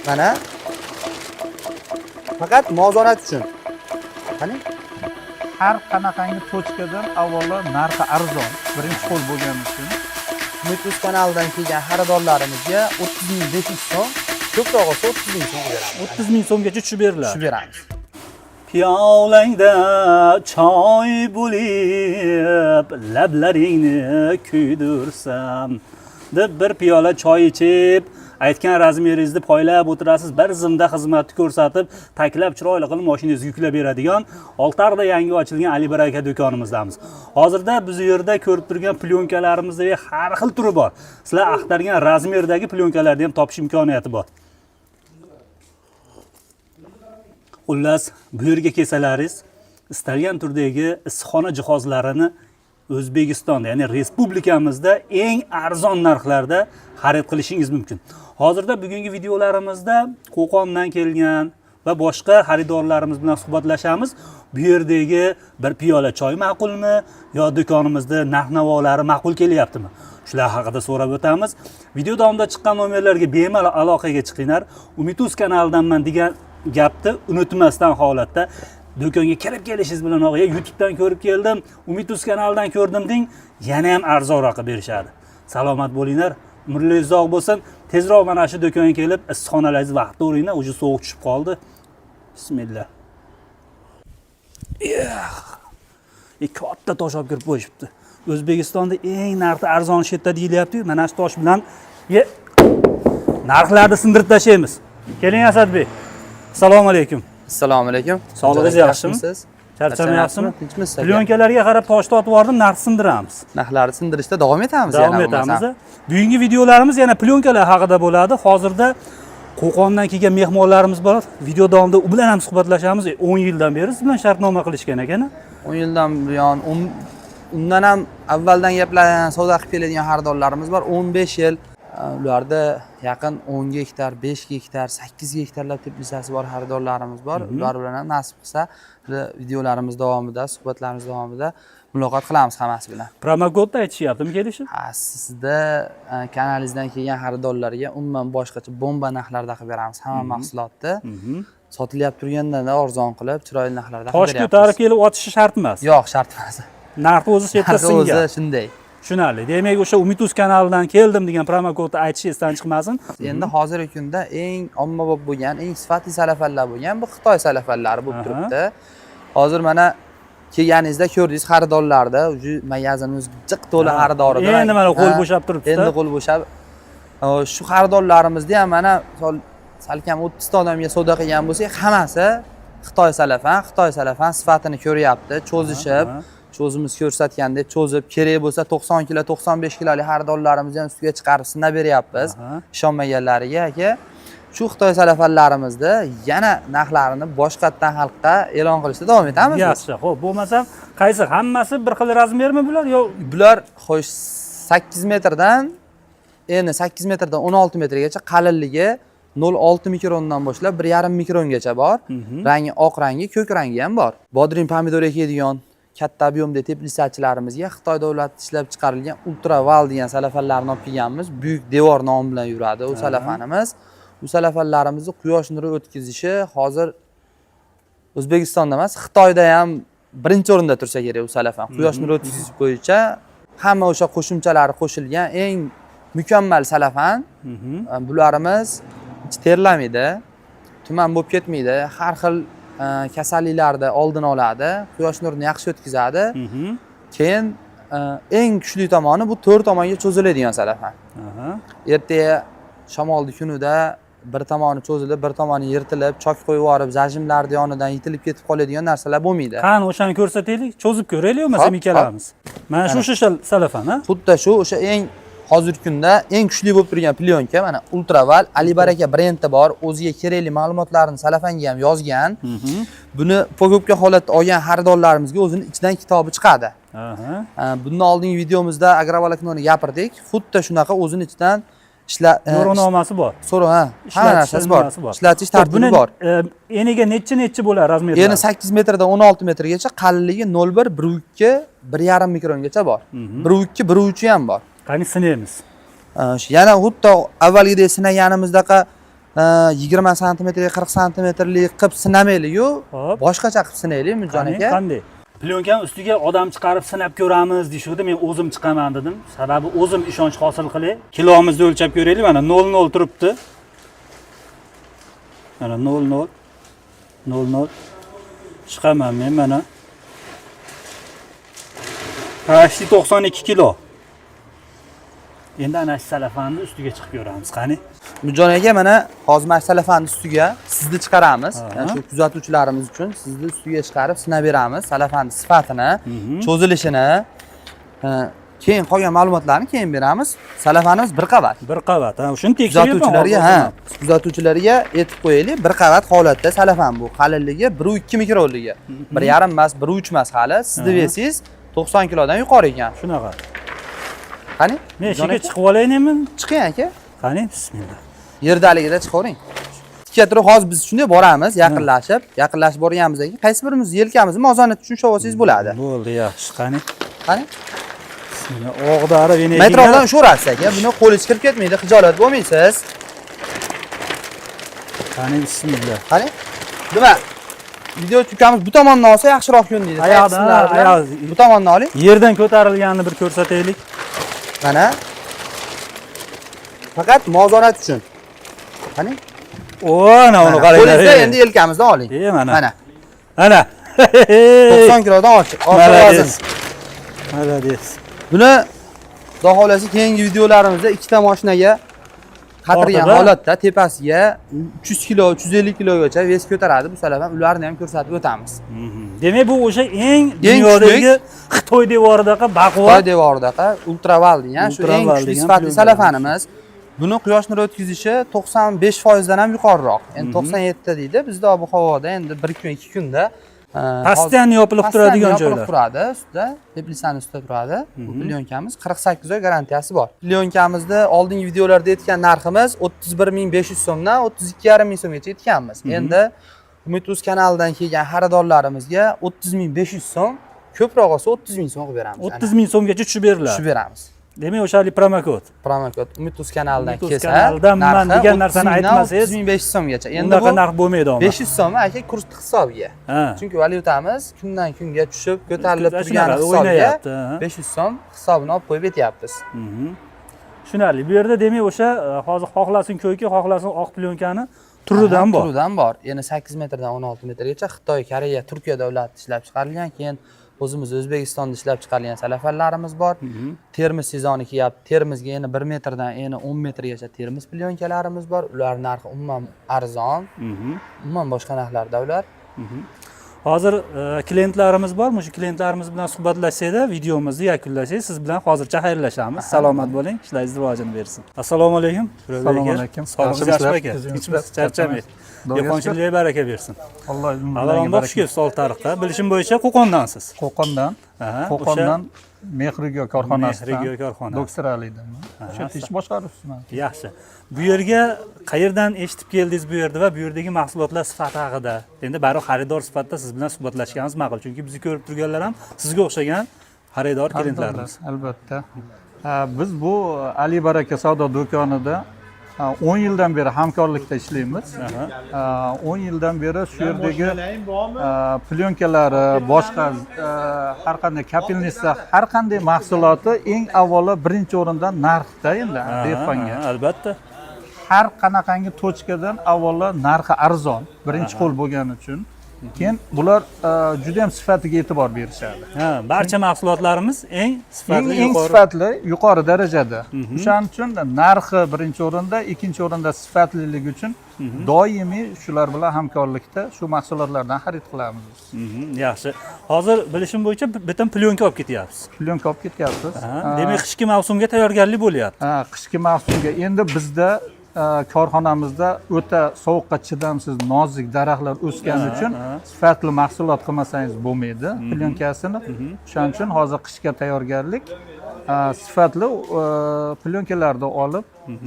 Mana faqat muvozanat uchun. Qani? Har qanaqangi tochkadan avvalo narxi arzon, birinchi qo'l bo'lgani uchun Umid.uz kanalidan kelgan xaridorlarimizga 30.500 so'm, ko'proq olsa 30.000 so'm beramiz. 30.000 so'mgacha tushib beriladi. Tushib beramiz. Piyolangda choy bo'lib, lablaringni kuydirsam deb bir piyola choy ichib, aytgan razmeringizni poylab o'tirasiz, bir zimda xizmatni ko'rsatib, taklab chiroyli qilib mashinangizga yuklab beradigan Oltiariqda yangi ochilgan Ali Baraka do'konimizdamiz. Hozirda biz bu yerda ko'rib turgan plyonkalarimizdagi har xil turi bor. Sizlar axtargan razmerdagi plyonkalarni ham topish imkoniyati bor. Xullas, bu yerga kelsalaringiz, istalgan turdagi issiqxona jihozlarini O'zbekistonda, ya'ni respublikamizda eng arzon narxlarda xarid qilishingiz mumkin. Hozirda bugungi videolarimizda Qo'qondan kelgan va boshqa xaridorlarimiz bilan suhbatlashamiz. Bu yerdagi bir piyola choy ma'qulmi yo do'konimizda narx-navolari ma'qul kelyaptimi? Shular haqida so'rab o'tamiz. Video davomida chiqqan nomerlarga bemalol aloqaga chiqinglar. Umid.uz kanalidanman degan gapni unutmasdan holatda do'konga kirib kelishingiz bilan o'g'ay YouTubedan ko'rib keldim, Umid.uz kanalidan ko'rdim deng, yana ham arzonroq berishadi. Salomat bo'linglar, umringiz uzoq bo'lsin. Tezroq mana shu do'konga kelib, issiqxonalaringizni vaqtida o'ringlar, o'zi sovuq tushib qoldi. Bismillah. Katta tosh olib kirib qo'yishibdi. O'zbekistonda eng narxi arzon shetda deyilyapti-ku, mana shu tosh bilan narxlarni sindirib tashlaymiz. Keling Asadbek. Assalomu alaykum. Assalomu alaykum. Sog'lig'ingiz yaxshimi? Charchamayapsizmi? Tinchmisiz? Plyonkalarga qarab tosh tortib yubordim, narx sindiramiz. Narxlarni sindirishda davom etamiz Davom etamiz. Bugungi videolarimiz yana plyonkalar haqida bo'ladi. Hozirda Qo'qondan kelgan mehmonlarimiz bor. Video davomida u bilan ham suhbatlashamiz. 10 yildan beri siz bilan shartnoma qilishgan ekan. 10 yildan buyon, undan ham avvaldan gaplardan savdo qilib keladigan xaridorlarimiz bor. 15 yil ularda yaqin 10 gektar, 5 gektar, 8 gektarlab teplisasi bor xaridorlarimiz bor. Ular bilan ham nasib qilsa videolarimiz davomida, suhbatlarimiz davomida muloqot qilamiz hammasi bilan. Promokodni aytishyaptimi kelishib? Sizda kanalingizdan kelgan xaridorlarga umuman boshqacha bomba narxlarda qilib beramiz hamma mahsulotni. Sotilyapti turgandan arzon qilib, chiroyli narxlarda qilib beramiz. Tosh ko'tarib kelib otishi shart emas. Yo'q, shart emas. Narxi o'zi chetda singan. O'zi shunday. Tushunarli. Demak, o'sha Umid.uz kanalidan keldim degan promokodni aytish esdan chiqmasin. Endi hozirgi kunda eng ommabop bo'lgan, eng sifatli salafanlar bo'lgan bu Xitoy salafallari bo'lib turibdi. Hozir mana kelganingizda ko'rdingiz xaridorlarda, magazin jiq to'la xaridor edi. Endi mana qo'l bo'shab turibdi. Endi qo'l bo'shab. Shu xaridorlarimizni ham mana salkam 30 ta odamga savdo qilgan bo'lsak, hammasi Xitoy salafan sifatini ko'ryapti, cho'zishib, cho'zimiz ko'rsatgandek cho'zib, kerak bo'lsa 90 kilo, 95 kilolik xaridorlarimizni ham ustiga chiqarib sinab beryapmiz. Ishonmaganlariga aka. Shu Xitoy salafanlarimizni yana narxlarini boshqatdan xalqqa e'lon qilishda davom etamiz. Yaxshi. Xo'p, bo'lmasa qaysi hammasi bir xil razmermi bular yo? Bular xo'sh 8 metrdan 16 metrgacha qalinligi 0.6 mikrondan boshlab 1.5 mikrongacha bor. Rangi oq rangi, ko'k rangi ham bor. Bodring pomidor ekadigan katta ob'yomda teplisachilarimizga Xitoy davlati ishlab chiqarilgan Ultraval degan salafanlarni olib kelganmiz. Buyuk devor nomi bilan yuradi u salafanimiz. Bu salafanlarimizni quyosh nuri o'tkazishi hozir O'zbekistonda emas, Xitoyda ham birinchi o'rinda tursa kerak u salafan. Quyosh nuri o'tkazish bo'yicha hamma o'sha qo'shimchalari qo'shilgan eng mukammal salafan. Bularimiz terlamaydi, tuman bo'lib ketmaydi, har xil kasalliklarni oldini oladi, quyosh nurini yaxshi o'tkazadi. Keyin eng kuchli tomoni bu 4 tomonga cho'ziladigan salafan. Ertaga shamolli kunida bir tomoni cho'zilib, bir tomoni yirtilib, chok qo'yib yuborib, zajimlarning yonidan yitilib ketib qoladigan narsalar bo'lmaydi. Qani o'shani ko'rsataylik, cho'zib ko'raylik, bo'lmasa ikkalamiz. Mana shu salafan, ha? Xuddi shu o'sha eng hozirgi kunda eng kuchli bo'lib turgan plyonka, mana Ultraval, Ali Baraka brendi bor, o'ziga kerakli ma'lumotlarni salafanga ham yozgan. Buni pokopka holatda olgan xaridorlarimizga o'zining ichidan kitobi chiqadi. Bundan oldingi videomizda agrovoloknoni gapirdik. Xuddi shunaqa o'zining ichidan so'rovnomasi bor. Hamma narsasi bor. Ishlatish tartibi bor. Eniga necha bo'lar razmerlar? Eni 8 metrdan 16 metrgacha, qalinligi 0.1, 1.2, 1.5 mikrongacha bor. 1.2, 1.3 ham bor. Qani sinaymiz. Yana xuddi avvalgidek sinaganimizdaqa 20 santimetrga 40 santimetrlik qilib sinamaylik-yu, Hop. boshqacha qilib sinaylik Mirjon aka. Qanday? Plyonkani ustiga odam chiqarib sinab ko'ramiz deyishdi. Men o'zim chiqaman dedim. Sababi o'zim ishonch hosil qilay. Kilomizni o'lchab ko'raylik. Mana 00 turibdi. Mana 00 00 chiqaman men mana. Почти 92 kilo. Endi ana shu salafanni ustiga chiqib ko'ramiz, qani. Mirjon aka, mana hozir mana salafanni ustiga sizni chiqaramiz. Ya'ni shu kuzatuvchilarimiz uchun sizni ustiga chiqarib sinab beramiz. Salafanni sifatini, cho'zilishini, keyin qolgan ma'lumotlarni keyin beramiz. Salafanimiz bir qavat. Bir qavat. Ha, shuni tekshirib kuzatuvchilarga aytib qo'yaylik, bir qavat holatda salafan bu. Qalinligi 1.2 mikronligi. 1.5 emas, 1.3 emas hali. Sizni versangiz 90 kilodan yuqori ekan. Shunaqa. Qani? Men ishga chiqib olayinmi? Chiqing aka. Qani, bismillah. Yerdaligida chiqavering. Tikka turib hozir biz shunday boramiz, yaqinlashib borganimizdan keyin qaysi birimiz yelkamizni mozonat tushunib olsangiz bo'ladi. Bo'ldi, yaxshi. Qani? Qani? Bismillah. Og'dari yana. Metrodan ushaverasiz aka. Buni qo'lingiz kirib ketmaydi, xijolat bo'lmaysiz. Qani, bismillah. Qani? Nima? Video tukamiz bu tomondan olsa yaxshiroq ko'rinadi. Oyoqdan, bu tomondan oling. Yerdan ko'tarilganini bir ko'rsataylik. Mana. Faqat muvozanat uchun. Qani? Ana uni qaranglar. Qo'lingizda endi yelkamizdan oling. Mana. Mana. Ana. 90 kilodan ortiq vazn. Malades. Buni xudo xolasa keyingi videolarimizda ikkita mashinaga qatirgan holatda tepasiga 300 kilo, 350 kilogacha ves ko'taradi. Bu salafan ularni ham ko'rsatib o'tamiz. Demak, bu o'sha eng dunyodagi Xitoy devoridaqa baquvvat. Xitoy devoridaqa ultraval degan shu eng kuchli sifatli salafanimiz. Buni quyosh nuri o'tkazishi 95% dan ham yuqoriroq. Endi 97 ta deydi. Bizda bu havoda endi 1 kun, 2 kunda pastdan yopilib turadigan joylar. Yopilib turadi, ustida, teplisani ustida turadi. Bu plyonkamiz 48 oy garantiyasi bor. Plyonkamizda oldingi videolarda aytgan narximiz 31500 so'mdan 32500 so'mgacha aytganmiz. Endi Umid.uz kanalidan kelgan xaridorlarimizga 30500 so'm, ko'proq olsa 30000 so'm qilib beramiz. 30000 so'mgacha tushib beriladi. Tushib beramiz. Demak, o'shalik promokod. Promokod Umid.uz kanalidan kelsa, kanaldan man degan narsani aytmasangiz, 30500 so'mgacha. Endi unaqa narx bo'lmaydi omma. 500 so'm aka kurs hisobiga. Chunki valyutamiz kundan kunga tushib, ko'tarilib turgan hisobiga 500 so'm hisobini olib qo'yib betyapmiz. Tushunarli. Bu yerda demak o'sha hozir xohlasin ko'yki, xohlasin oq plyonkani turidan bor. Turidan bor. Yana 8 metrdan 16 metrgacha Xitoy, Koreya, Turkiya davlatida ishlab chiqarilgan, keyin o'zimiz O'zbekistonda ishlab chiqarilgan salafanlarimiz bor. Termiz sezoni kelyapti. Termizga yana 1 metrdan yana 10 metrgacha termiz plyonkalarimiz bor. Ular narxi umuman arzon. Umuman boshqa narxlarda ular. Hozir klientlarimiz bor. Shu klientlarimiz bilan suhbatlashsak-da, videomizni yakunlasak, siz bilan hozircha xayrlashamiz. Salomat bo'ling, ishlaringiz rivojini bersin. Assalomu alaykum. Assalomu alaykum. Sog'ligingiz yaxshimi aka? Hech charchamaysiz. Dehqonchilikka baraka bersin. Alloh avvalambor xush kelibsiz Oltiariqqa. Bilishim bo'yicha Qo'qondansiz. Qo'qondan. Qo'qondan Mehriygo korxonasidan. Mehriygo korxonasi. Doktor Alidan. O'sha ish boshqaruvchiman. Yaxshi. Bu yerga qayerdan eshitib keldingiz bu yerda va bu yerdagi mahsulotlar sifati haqida? Endi baribir xaridor sifatida siz bilan suhbatlashganimiz ma'qul, chunki bizni ko'rib turganlar ham sizga o'xshagan xaridor klientlarimiz. Albatta. Biz bu Ali Baraka savdo do'konida 10 yildan beri hamkorlikda ishlaymiz. 10 yildan beri shu yerdagi plyonkalari, boshqa har qanday kapelnitsa, har qanday mahsuloti eng avvalo birinchi o'rinda narxda endi dehqonga. Albatta. Har qanaqangi tochkadan avvalo narxi arzon, birinchi qo'l bo'lgani uchun. Keyin bular juda ham sifatiga e'tibor berishadi. Barcha mahsulotlarimiz eng sifatli, sifatli, yuqori darajada. O'shaning uchun narxi birinchi o'rinda, ikkinchi o'rinda sifatliligi uchun doimiy shular bilan hamkorlikda shu mahsulotlardan xarid qilamiz. Yaxshi. Hozir bilishim bo'yicha bitta plyonka olib ketyapsiz. Plyonka olib ketyapsiz. Demak, qishki mavsumga tayyorgarlik bo'lyapti. Qishki mavsumga endi bizda korxonamizda o'ta sovuqqa chidamsiz nozik daraxtlar o'sgani uchun sifatli mahsulot qilmasangiz bo'lmaydi plyonkasini. Shuning uchun hozir qishga tayyorgarlik sifatli plyonkalarni olib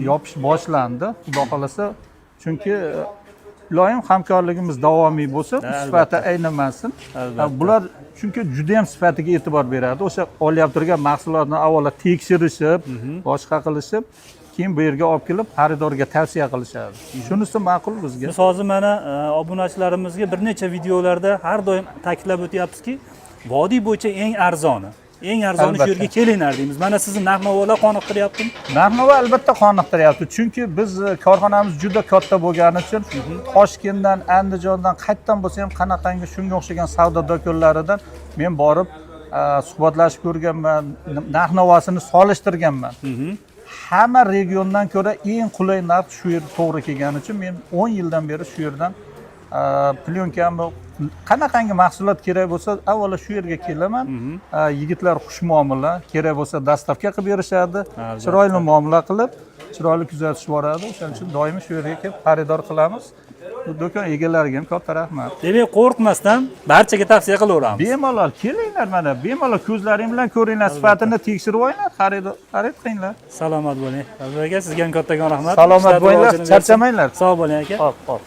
yopish boshlandi. Xudo xolasa, chunki iloyim hamkorligimiz davomiy bo'lsa, sifati aynimasin. Bular chunki juda ham sifatiga e'tibor beradi. O'sha olyapti turgan mahsulotni avvalo tekshirishib, boshqa qilishib, keyin bu yerga olib kelib xaridorga tavsiya qilishadi. Shunisi ma'qul bizga. Biz hozir mana obunachilarimizga bir necha videolarda har doim ta'kidlab o'tyapmizki, vodiy bo'yicha eng arzoni shu Albatta. yerga kelinglar deymiz. Mana sizni narx-navolar qoniqtiryaptimi? Narx-navo albatta qoniqtiryapti, chunki biz korxonamiz juda katta bo'lgani uchun Toshkentdan, Andijondan qayerdan bo'lsa ham qanaqangi shunga o'xshagan savdo do'konlaridan men borib suhbatlashib ko'rganman, narx-navosini solishtirganman. Hamma regiondan ko'ra eng qulay narx shu yer to'g'ri kelgani uchun men 10 yildan beri shu yerdan plyonkami qanaqangi mahsulot kerak bo'lsa avvalo shu yerga kelaman. Yigitlar xushmuomala, kerak bo'lsa dastavka qilib berishadi, chiroyli muomala qilib, chiroyli kuzatishib boradi. O'shaning uchun doimiy shu yerga kelib xaridor qilamiz. Bu do'kon egalariga ham katta rahmat. Demak, qo'rqmasdan barchaga tavsiya qilaveramiz. Bemalol kelinglar, mana bemalol ko'zlaring bilan ko'ringlar, sifatini tekshirib olinglar, xarid qilinglar. Salomat bo'ling. Abdulla aka, sizga ham kattakon rahmat. Salomat bo'linglar, charchamanglar. Sog' bo'ling aka. Hop.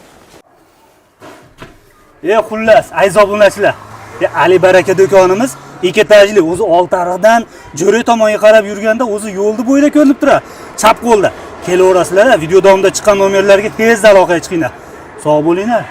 Xullas, aziz obunachilar. Ali Baraka do'konimiz ekitajli, o'zi Oltiariqdan Jo'ra tomonga qarab yurganda o'zi yo'lni bo'yida ko'rinib turadi. Chap qo'lda. Kelaverasizlar, video davomida chiqqan nomerlarga tezda aloqaga chiqinglar. Sog' bo'linglar.